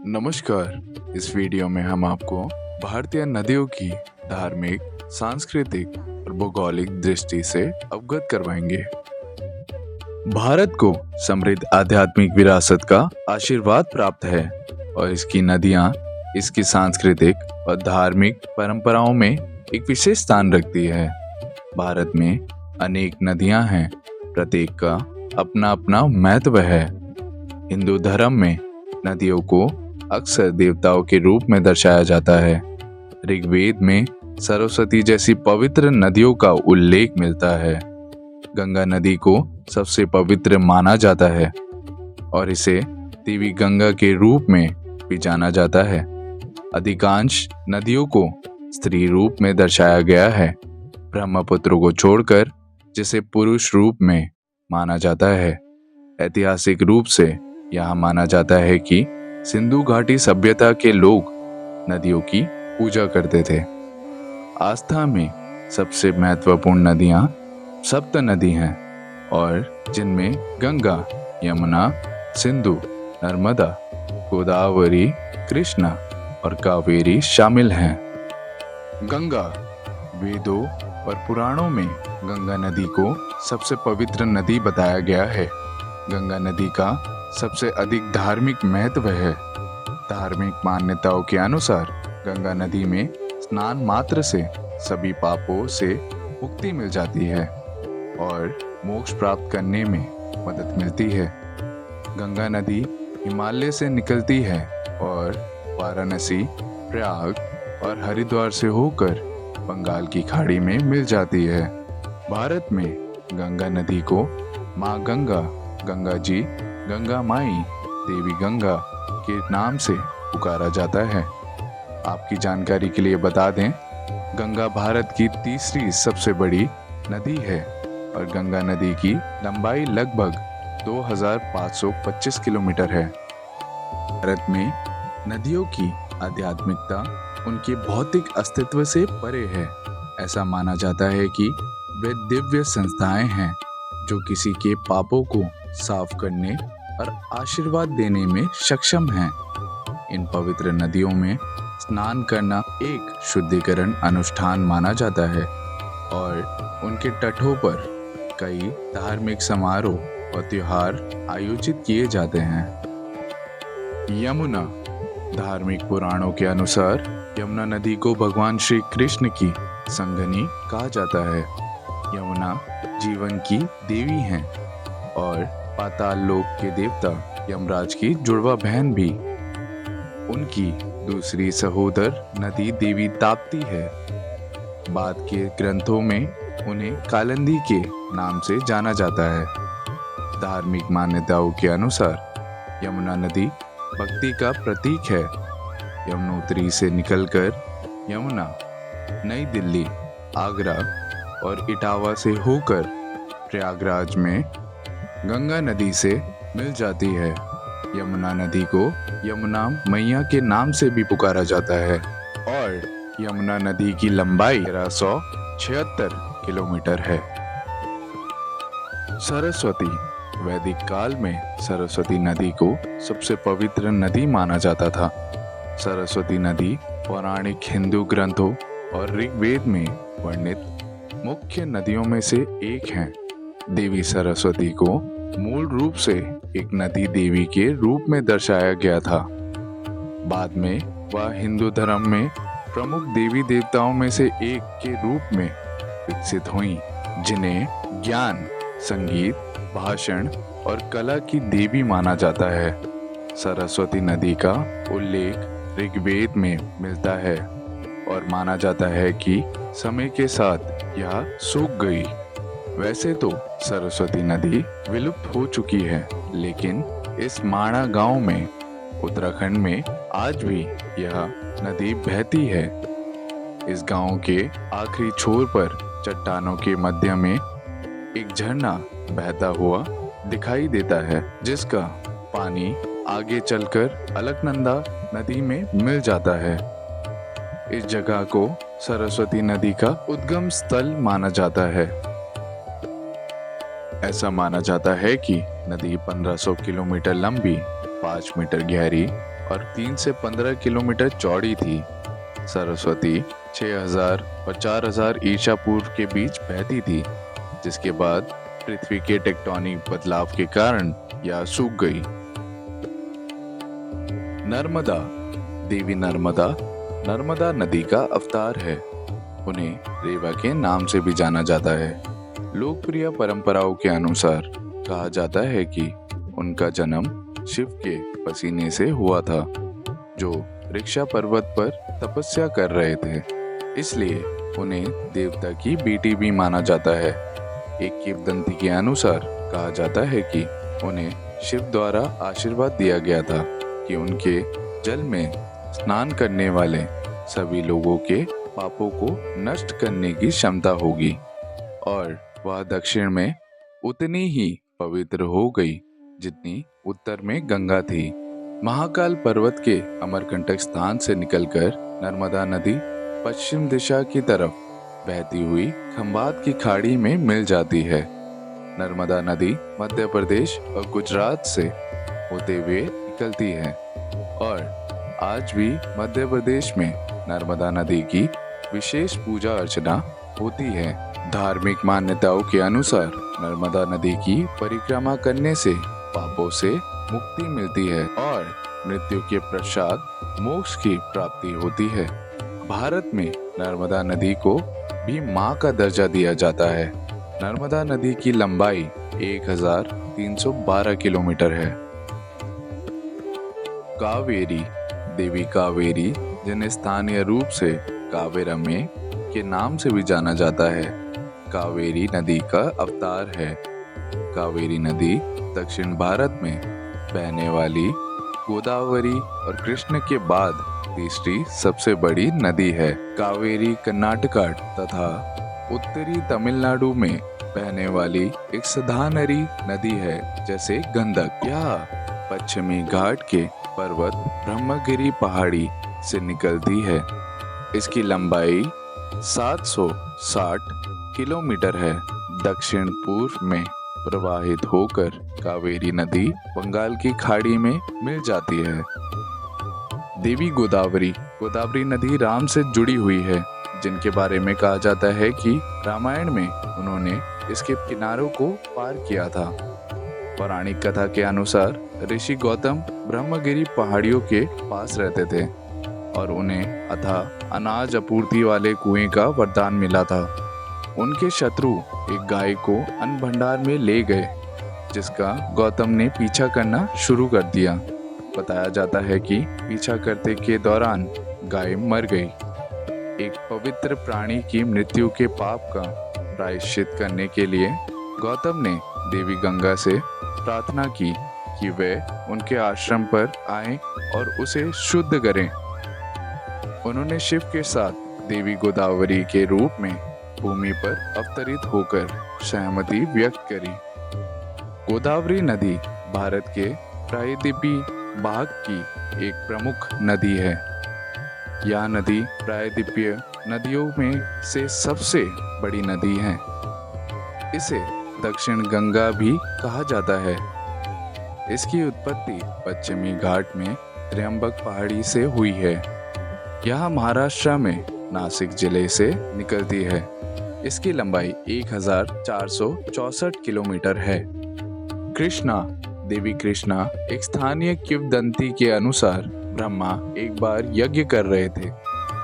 नमस्कार। इस वीडियो में हम आपको भारतीय नदियों की धार्मिक, सांस्कृतिक और भौगोलिक दृष्टि से अवगत करवाएंगे। भारत को समृद्ध आध्यात्मिक विरासत का आशीर्वाद प्राप्त है और इसकी नदियां इसकी सांस्कृतिक और धार्मिक परंपराओं में एक विशेष स्थान रखती है। भारत में अनेक नदियां हैं, प्रत्येक का अपना अपना महत्व है। हिंदू धर्म में नदियों को अक्सर देवताओं के रूप में दर्शाया जाता है। ऋग्वेद में सरस्वती जैसी पवित्र नदियों का उल्लेख मिलता है। गंगा नदी को सबसे पवित्र माना जाता है और इसे देवी गंगा के रूप में भी जाना जाता है। अधिकांश नदियों को स्त्री रूप में दर्शाया गया है, ब्रह्मपुत्र को छोड़कर, जिसे पुरुष रूप में माना जाता है। ऐतिहासिक रूप से यह माना जाता है कि सिंधु घाटी सभ्यता के लोग नदियों की पूजा करते थे। आस्था में सबसे महत्वपूर्ण नदियां सप्त नदी हैं और जिनमें गंगा, यमुना, सिंधु, नर्मदा, गोदावरी, कृष्णा और कावेरी शामिल हैं। गंगा वेदों और पुराणों में गंगा नदी को सबसे पवित्र नदी बताया गया है। गंगा नदी का सबसे अधिक धार्मिक महत्व है। धार्मिक मान्यताओं के अनुसार गंगा नदी में स्नान मात्र से सभी पापों से मुक्ति मिल जाती है और मोक्ष प्राप्त करने में मदद मिलती है। गंगा नदी हिमालय से निकलती है और वाराणसी, प्रयाग और हरिद्वार से होकर बंगाल की खाड़ी में मिल जाती है। भारत में गंगा नदी को माँ गंगा, गंगा जी, गंगा माई, देवी गंगा के नाम से पुकारा जाता है। आपकी जानकारी के लिए बता दें, गंगा भारत की तीसरी सबसे बड़ी नदी है और गंगा नदी की लंबाई लगभग 2525 किलोमीटर है। भारत में नदियों की आध्यात्मिकता उनके भौतिक अस्तित्व से परे है। ऐसा माना जाता है कि वे दिव्य संस्थाएं हैं जो किसी के पापों को साफ करने और आशीर्वाद देने में सक्षम हैं। इन पवित्र नदियों में स्नान करना एक शुद्धिकरण अनुष्ठान माना जाता है और उनके तटों पर कई धार्मिक समारोह और त्योहार आयोजित किए जाते हैं। यमुना। धार्मिक पुराणों के अनुसार यमुना नदी को भगवान श्री कृष्ण की संगनी कहा जाता है। यमुना जीवन की देवी हैं और पाताल लोक के देवता यमराज की जुड़वा बहन भी। उनकी दूसरी सहोदर नदी देवी ताप्ती है। बाद के ग्रंथों में उन्हें कालिंदी के नाम से जाना जाता है। धार्मिक मान्यताओं के अनुसार यमुना नदी भक्ति का प्रतीक है। यमुनोत्री से निकलकर यमुना नई दिल्ली, आगरा और इटावा से होकर प्रयागराज में गंगा नदी से मिल जाती है। यमुना नदी को यमुना मैया के नाम से भी पुकारा जाता है और यमुना नदी की लंबाई 1376 किलोमीटर है। सरस्वती। वैदिक काल में सरस्वती नदी को सबसे पवित्र नदी माना जाता था। सरस्वती नदी पौराणिक हिंदू ग्रंथों और ऋग्वेद में वर्णित मुख्य नदियों में से एक है। देवी सरस्वती को मूल रूप से एक नदी देवी के रूप में दर्शाया गया था। बाद में वह हिंदू धर्म में प्रमुख देवी देवताओं में से एक के रूप में विकसित हुई, जिन्हें ज्ञान, संगीत, भाषण और कला की देवी माना जाता है। सरस्वती नदी का उल्लेख ऋग्वेद में मिलता है और माना जाता है कि समय के साथ यह सूख गई। वैसे तो सरस्वती नदी विलुप्त हो चुकी है, लेकिन इस माणा गांव में उत्तराखंड में आज भी यह नदी बहती है। इस गांव के आखिरी छोर पर चट्टानों के मध्य में एक झरना बहता हुआ दिखाई देता है, जिसका पानी आगे चलकर अलकनंदा नदी में मिल जाता है। इस जगह को सरस्वती नदी का उद्गम स्थल माना जाता है। ऐसा माना जाता है कि नदी 1500 किलोमीटर लंबी, 5 मीटर गहरी और 3 से 15 किलोमीटर चौड़ी थी। सरस्वती 6000 और 4000 ईसा पूर्व के बीच बहती थी, जिसके बाद पृथ्वी के टेक्टोनिक बदलाव के कारण यह सूख गई। नर्मदा देवी नर्मदा नदी का अवतार है। उन्हें रेवा के नाम से भी जाना जाता है। लोकप्रिय परंपराओं के अनुसार कहा जाता है कि उनका जन्म शिव के पसीने से हुआ था, जो ऋक्षा पर्वत पर तपस्या कर रहे थे। इसलिए उन्हें देवता की बेटी भी माना जाता है। एक किंवदंती के अनुसार कहा जाता है कि उन्हें शिव द्वारा आशीर्वाद दिया गया था कि उनके जल में स्नान करने वाले सभी लोगों के पापों को नष्ट करने की क्षमता होगी और वह दक्षिण में उतनी ही पवित्र हो गई जितनी उत्तर में गंगा थी। महाकाल पर्वत के अमरकंटक स्थान से निकलकर नर्मदा नदी पश्चिम दिशा की तरफ बहती हुई खंभात की खाड़ी में मिल जाती है। नर्मदा नदी मध्य प्रदेश और गुजरात से होते हुए निकलती है और आज भी मध्य प्रदेश में नर्मदा नदी की विशेष पूजा अर्चना होती है। धार्मिक मान्यताओं के अनुसार नर्मदा नदी की परिक्रमा करने से पापों से मुक्ति मिलती है और मृत्यु के पश्चात मोक्ष की प्राप्ति होती है। भारत में नर्मदा नदी को भी मां का दर्जा दिया जाता है। नर्मदा नदी की लंबाई 1312 किलोमीटर है। कावेरी देवी कावेरी, जिन्हें स्थानीय रूप से कावेरम्मे के नाम से भी जाना जाता है, कावेरी नदी का अवतार है। कावेरी नदी दक्षिण भारत में बहने वाली गोदावरी और कृष्ण के बाद तीसरी सबसे बड़ी नदी है। कावेरी कर्नाटका तथा उत्तरी तमिलनाडु में बहने वाली एक सधानरी नदी है, जैसे गंडक। यह पश्चिमी घाट के पर्वत ब्रह्मगिरी पहाड़ी से निकलती है। इसकी लंबाई 760 किलोमीटर है। दक्षिण पूर्व में प्रवाहित होकर कावेरी नदी बंगाल की खाड़ी में मिल जाती है। देवी गोदावरी नदी राम से जुड़ी हुई है, जिनके बारे में कहा जाता है कि रामायण में उन्होंने इसके किनारों को पार किया था। पौराणिक कथा के अनुसार ऋषि गौतम ब्रह्मगिरी पहाड़ियों के पास रहते थे और उन्हें अथाह अनाज आपूर्ति वाले कुएं का वरदान मिला था। उनके शत्रु एक गाय को अन्न भंडार में ले गए, जिसका गौतम ने पीछा करना शुरू कर दिया। बताया जाता है कि पीछा करते के दौरान गाय मर गई। एक पवित्र प्राणी की मृत्यु के पाप का प्रायश्चित करने के लिए गौतम ने देवी गंगा से प्रार्थना की कि वे उनके आश्रम पर आएं और उसे शुद्ध करें। उन्होंने शिव के साथ देवी गोदावरी के रूप में भूमि पर अवतरित होकर सहमति व्यक्त करी। गोदावरी नदी भारत के प्रायद्वीपीय भाग की एक प्रमुख नदी है। यह नदी प्रायद्वीपीय नदियों में से सबसे बड़ी नदी है। इसे दक्षिण गंगा भी कहा जाता है। इसकी उत्पत्ति पश्चिमी घाट में त्र्यंबक पहाड़ी से हुई है। यह महाराष्ट्र में नासिक जिले से निकलती है। इसकी लंबाई 1464 किलोमीटर है। देवी कृष्णा एक स्थानीय किंवदंती के अनुसार ब्रह्मा एक बार यज्ञ कर रहे थे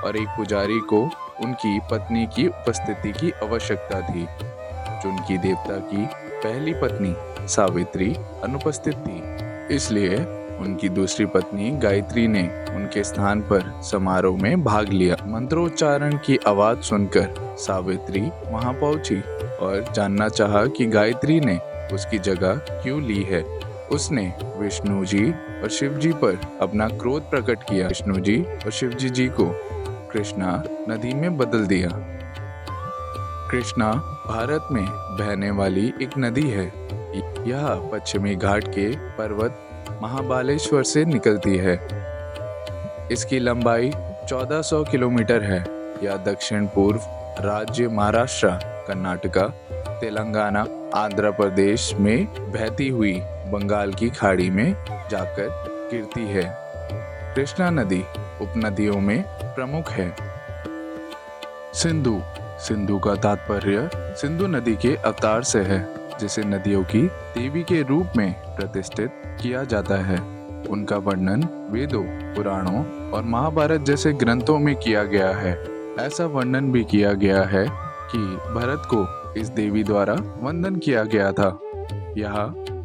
और एक पुजारी को उनकी पत्नी की उपस्थिति की आवश्यकता थी, जो उनकी देवता की पहली पत्नी सावित्री अनुपस्थित थी। इसलिए उनकी दूसरी पत्नी गायत्री ने उनके स्थान पर समारोह में भाग लिया। मंत्रोच्चारण की आवाज सुनकर सावित्री वहां पहुंची और जानना चाहा कि गायत्री ने उसकी जगह क्यों ली है। उसने विष्णु जी और शिव जी पर अपना क्रोध प्रकट किया। विष्णु जी और शिव जी को कृष्णा नदी में बदल दिया। कृष्णा भारत में बहने वाली एक नदी है। यह पश्चिमी घाट के पर्वत महाबालेश्वर से निकलती है। इसकी लंबाई 1400 किलोमीटर है। यह दक्षिण पूर्व राज्य महाराष्ट्र, कर्नाटका, तेलंगाना, आंध्र प्रदेश में बहती हुई बंगाल की खाड़ी में जाकर गिरती है। कृष्णा नदी उपनदियों में प्रमुख है। सिंधु सिंधु का तात्पर्य सिंधु नदी के अवतार से है, जिसे नदियों की देवी के रूप में प्रतिष्ठित किया जाता है। उनका वर्णन वेदों, पुराणों और महाभारत जैसे ग्रंथों में किया गया है। ऐसा वर्णन भी किया गया है कि भरत को इस देवी द्वारा वंदन किया गया था। यह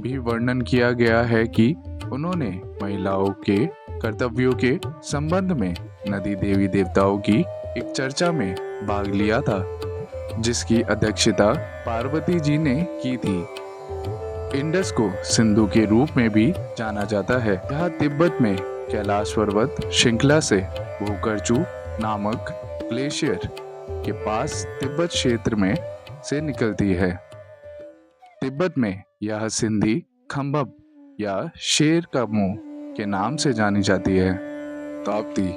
भी वर्णन किया गया है कि उन्होंने महिलाओं के कर्तव्यों के संबंध में नदी देवी देवताओं की एक चर्चा में भाग लिया था, जिसकी अध्यक्षता पार्वती जी ने की थी। इंडस को सिंधु के रूप में भी जाना जाता है। यह तिब्बत में कैलाश पर्वत श्रृंखला से भोकरचू नामक ग्लेशियर के पास तिब्बत क्षेत्र में से निकलती है। तिब्बत में यह सिंधी खंभब या शेर का मुंह के नाम से जानी जाती है। ताप्ती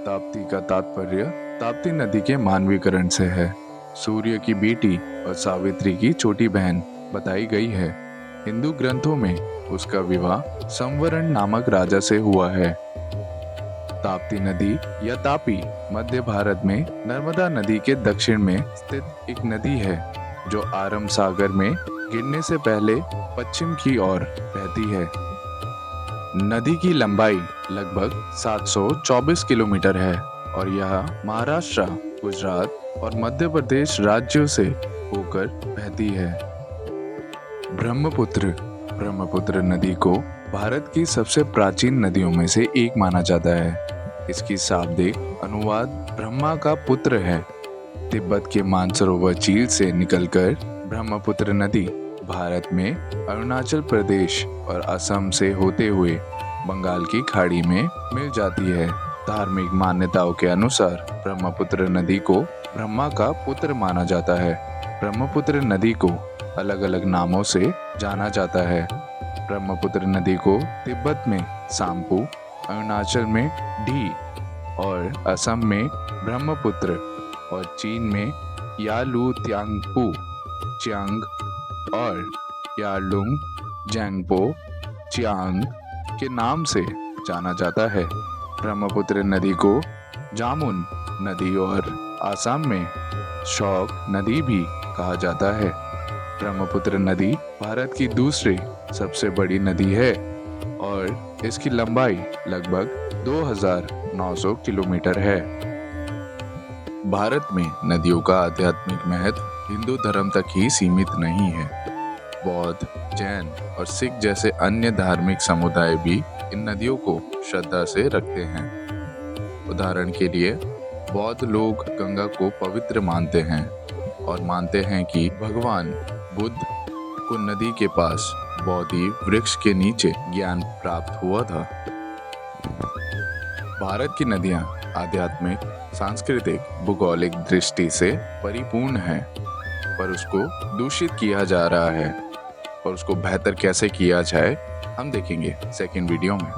ताप्ती का तात्पर्य ताप्ती नदी के मानवीकरण से है। सूर्य की बेटी और सावित्री की छोटी बहन बताई गई है। हिंदू ग्रंथों में उसका विवाह संवरण नामक राजा से हुआ है। ताप्ती नदी या तापी मध्य भारत में नर्मदा नदी के दक्षिण में स्थित एक नदी है, जो आरम सागर में गिरने से पहले पश्चिम की ओर बहती है। नदी की लंबाई लगभग 724 किलोमीटर है और यह महाराष्ट्र, गुजरात और मध्य प्रदेश राज्यों से होकर बहती है। ब्रह्मपुत्र नदी को भारत की सबसे प्राचीन नदियों में से एक माना जाता है। इसकी शाब्दिक अनुवाद ब्रह्मा का पुत्र है। तिब्बत के मानसरोवर झील से निकलकर ब्रह्मपुत्र नदी भारत में अरुणाचल प्रदेश और असम से होते हुए बंगाल की खाड़ी में मिल जाती है। धार्मिक मान्यताओं के अनुसार ब्रह्मपुत्र नदी को ब्रह्मा का पुत्र माना जाता है। ब्रह्मपुत्र नदी को अलग अलग नामों से जाना जाता है। ब्रह्मपुत्र नदी को तिब्बत में साम्पू, अरुणाचल में डी और असम में ब्रह्मपुत्र और चीन में यालू त्यांगपू चियांग और यालुंग जैंगपो चियांग के नाम से जाना जाता है। ब्रह्मपुत्र नदी को जामुन नदी और आसाम में शौक नदी भी कहा जाता है। ब्रह्मपुत्र नदी भारत की दूसरी सबसे बड़ी नदी है और इसकी लंबाई लगभग 2900 किलोमीटर है। भारत में नदियों का आध्यात्मिक महत्व हिंदू धर्म तक ही सीमित नहीं है। बौद्ध, जैन और सिख जैसे अन्य धार्मिक समुदाय भी इन नदियों को श्रद्धा से रखते हैं। उदाहरण के लिए बौद्ध लोग गंगा को पवित्र मानते हैं और मानते हैं कि भगवान बुद्ध को नदी के पास बोधि वृक्ष के नीचे ज्ञान प्राप्त हुआ था। भारत की नदियां आध्यात्मिक, सांस्कृतिक, भूगोलिक दृष्टि से परिपूर्ण है, पर उसको दूषित किया जा रहा है और उसको बेहतर कैसे किया जाए हम देखेंगे सेकंड वीडियो में।